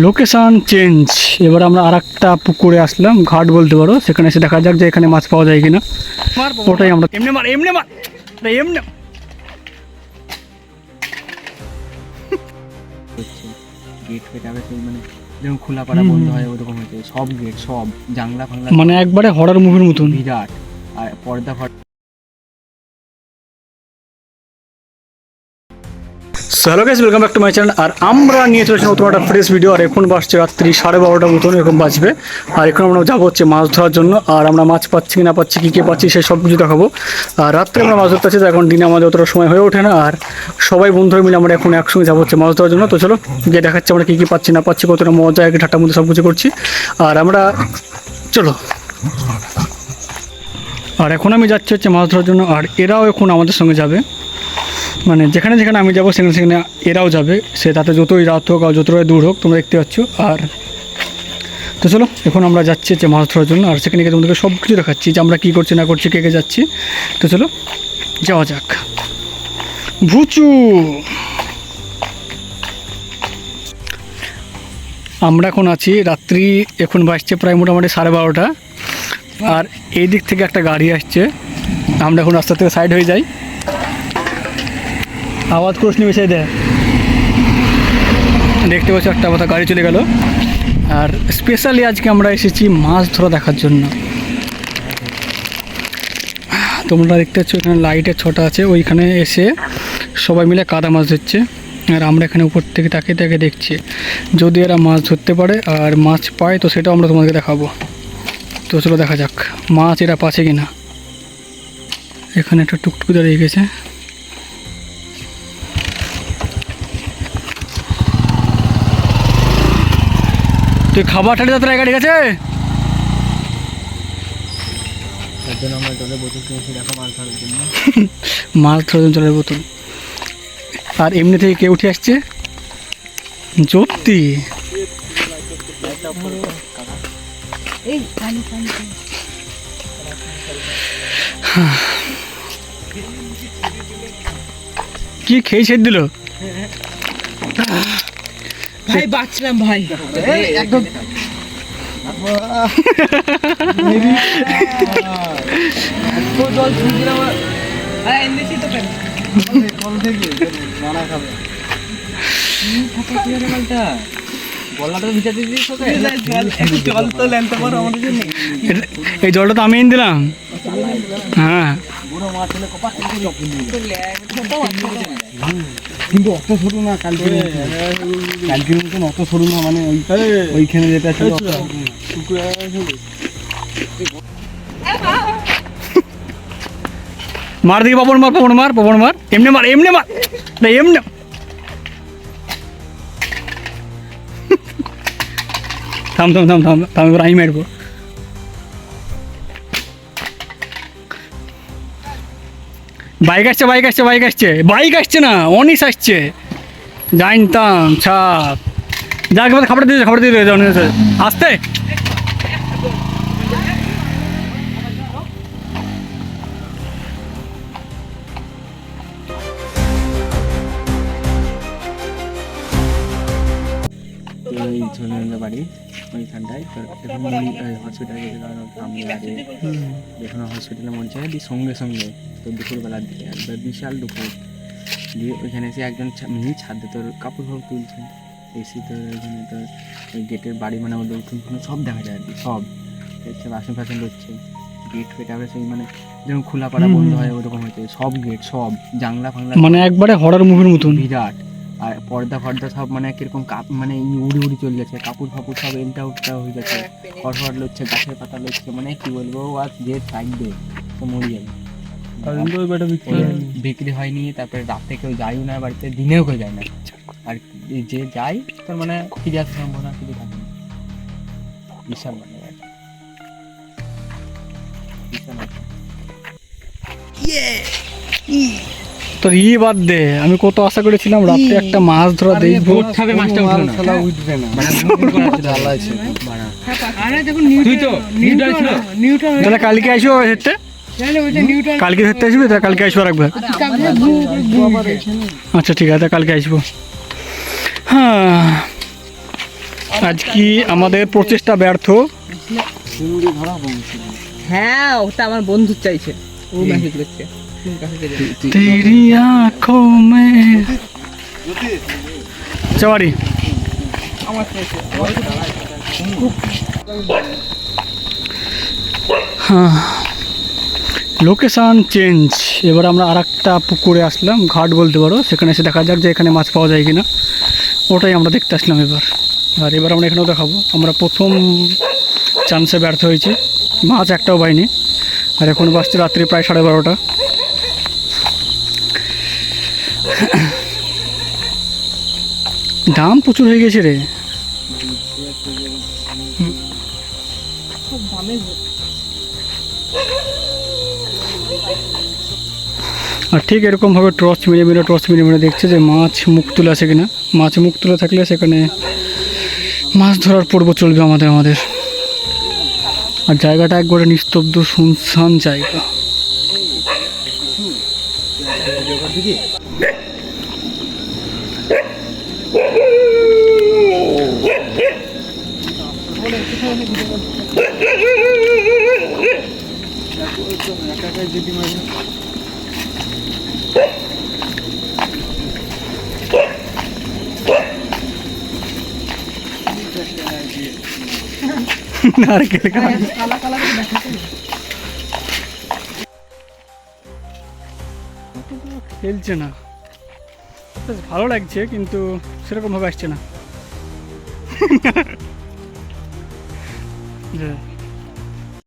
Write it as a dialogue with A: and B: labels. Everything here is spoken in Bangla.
A: Location change. এবার আমরা আর একটা পুকুরে আসলাম, ঘাট বলতে পারো। সেখানে এসে দেখা যাক যে এখানে মাছ পাওয়া যায় কিনা। ওটাই আমরা এমনি মার এমনি মার এমনি
B: গেট ফেট আগে সেই মানে যেরকম খোলা পাড়া বন্ধ হয় ওরকম হয়েছে, সব গেট সব জানলা ফাংলা
A: মানে একবারে হরর মুভির মতন
B: বিরাট। আর পর্দা ফর্দা।
A: Hello guys, welcome back to my channel. আর আমরা নিয়ে চলেছি নতুন একটা ফ্রেশ ভিডিও। আর এখন বাজছে রাত্রি 12:30 মতন এরকম বাজবে। আর এখন আমরা যাবো হচ্ছে মাছ ধরার জন্য। আর আমরা মাছ পাচ্ছি কি না পাচ্ছি, কী কী পাচ্ছি, সেই সব কিছু দেখাবো। আর রাত্রে আমরা মাছ ধরতে আছি, তো এখন দিনে আমাদের অতটা সময় হয়ে ওঠে না। আর সবাই বন্ধুরা মিলে আমরা এখন একসঙ্গে যাবো হচ্ছে মাছ ধরার জন্য। তো চলো গিয়ে দেখাচ্ছি আমরা কী কী পাচ্ছি না পাচ্ছি, কতটা মজা এক ঠাট্টার মধ্যে সব কিছু করছি। আর আমরা চলো। আর এখন আমি যাচ্ছি হচ্ছে মাছ ধরার জন্য। আর এরাও এখন আমাদের সঙ্গে যাবে, মানে যেখানে যেখানে আমি যাবো সেখানে সেখানে এরাও যাবে। সে তাতে যতই রাত হোক আর যতই দূর হোক, তোমরা দেখতে পাচ্ছ। আর তো চলো এখন আমরা যাচ্ছি যে মাছ ধরার জন্য। আর সেখানে গিয়ে তোমাদেরকে সব কিছু দেখাচ্ছি যে আমরা কী করছি না করছি, কে কে যাচ্ছি। তো চলো যাওয়া যাক। ভুচু, আমরা এখন আছি রাত্রি, এখন বাজছে প্রায় মোটামুটি 12:30। আর এই দিক থেকে একটা গাড়ি আসছে, আমরা এখন রাস্তা থেকে সাইড হয়ে যাই। আওয়াজ ক্রোশ নিয়ে বেছে দেয়, দেখতে পাচ্ছ একটা কথা গাড়ি চলে গেল। আর স্পেশালি আজকে আমরা এসেছি মাছ ধরা দেখার জন্য। তোমরা দেখতে পাচ্ছ এখানে লাইটের ছটা আছে, ওইখানে এসে সবাই মিলে কাদা মাছ ধরছে। আর আমরা এখানে উপর থেকে তাকিয়ে তাকিয়ে দেখছি, যদি এরা মাছ ধরতে পারে আর মাছ পায় তো সেটাও আমরা তোমাদেরকে দেখাবো। তো চলো দেখা যাক মাছ এরা পাচ্ছে কি না। এখানে একটা টুকটুকি দাঁড়িয়ে গেছে। তুই খাবার ঠাড়ি যাত্রা গাড়ি গেছে,
B: তার জন্য আমরা জলের বোতল কিনেছি, দেখো মাছ ধরার জন্য।
A: মাছ ধরার জলের বোতল। আর এমনি থেকে কে উঠে আসছে, জ্যোতি। কি খেয়ে ছেড়ে দিল
C: ভাই, বাঁচলাম ভাই একদম। জল ছুঁয়েছিলাম এনেছি তো কেন
B: গলাটা ভিজাতে দিস তোকে,
C: জল তো লেনতে পারো আমাদের জন্য।
A: এই জলটা তো আমি এনে দিলাম। হ্যাঁ
B: বুড়ো মাছ হলে কপাস কিন্তু অত সরু না, কালকের মতন অত সরু না, মানে ওইখানে যেটা ছিল।
A: মার দিকে পাপন মার, পাপন মার, পাপন মার, এমনি মার, এমনি মার, এমনি। থাম থাম থাম থাম থাম, এবার আমি মারবো। বাইক আসছে, বাইক আসছে, বাইক আসছে, বাইক আসছে না, অনিস আসছে। জানতাম ছাপ। যাক এবার খাবার দিয়ে খাবার দিয়ে আসতে।
B: ওই ঝোলের বাড়ি ওইখানটায় হসপিটালে গেছে, কারণ আমি আগে যখন হসপিটালে মন চাই দিই সঙ্গে সঙ্গে তোর দুপুরবেলার দিকে একবার বিশাল দুপুর দিয়ে ওইখানে এসে একজন মিনি ছাদে তোর কাপড় ফাপড় তুলছে। এসি তোর ওইখানে তোর ওই গেটের বাড়ি মানে ওদের উঠুন সব দেখা যায় আর কি, সব এসে বাসন ফাসন করছে। গেট ফেট আগে সেই মানে যেরকম খোলা পাড়া বন্ধ হয় ওরকম হয়েছে, সব গেট সব জানলা ফাংলা
A: মানে একবারে হরর মুভির মতন
B: বিরাট। আর পর্দা ফর্দা সব মানে কিরকম মানে উড়ি উড়ি চলে যাচ্ছে, কাপড় ফাপড় সব এলটা উল্টা হয়ে যাচ্ছে, খড় লড়ছে, গাছের পাতা লড়ছে, মানে কি বলবো আর যে থাকবে তো মরে যাবে। বিক্রি হয়নি, তারপরে রাতে কেউ যায়ও না বাড়িতে, দিনেও কেউ যায় না। আর যে যায় তার মানে ফিরে আসার সম্ভাবনা কিছু থাকে না। বিশাল মানে
A: তোর বাদ দে, আমি কত আশা করেছিলাম রাতে একটা মাছ ধরা দেখবো। তাহলে কালকে আসবো ধরতে, কালকে ধরতে আসবি, তাহলে কালকে আসবো রাখবে। আচ্ছা ঠিক আছে, কালকে আসবো। হ্যাঁ আজ কি আমাদের প্রচেষ্টা ব্যর্থ?
B: চিংড়ি ধরা বলছিল।
C: হ্যাঁ ওটা আমার বন্ধু চাইছে, ও মেসেজ করছে তুমি কাছে গেলে।
A: तेरी आँखों में चवारी
C: আমার চাইছে
A: হ্যাঁ লোকেশান চেঞ্জ। এবার আমরা আর একটা পুকুরে আসলাম, ঘাট বলতে পারো। সেখানে এসে দেখা যাক যে এখানে মাছ পাওয়া যায় কিনা, ওটাই আমরা দেখতে আসলাম এবার। আর এবার আমরা এখানেও দেখাবো, আমরা প্রথম চান্সে ব্যর্থ হয়েছি, মাছ একটাও পাইনি। আর এখন বাসছে রাত্রি প্রায় 12:30। দাম প্রচুর হয়ে গেছে রে।
C: খুব দামে।
A: আর ঠিক এরকমভাবে টর্চ মেরে মেরে দেখছে যে মাছ মুখ তুলে আছে কিনা। মাছ মুখ তুলে থাকলে সেখানে মাছ ধরার পর্ব চলবে আমাদের। আর জায়গাটা একবারে নিস্তব্ধ শুনশান জায়গা। নারকেল গাছ
C: কালা কালা করে দেখাচ্ছে।
A: খেলছে না, বেশ ভালো লাগছে কিন্তু সেরকমভাবে আসছে না।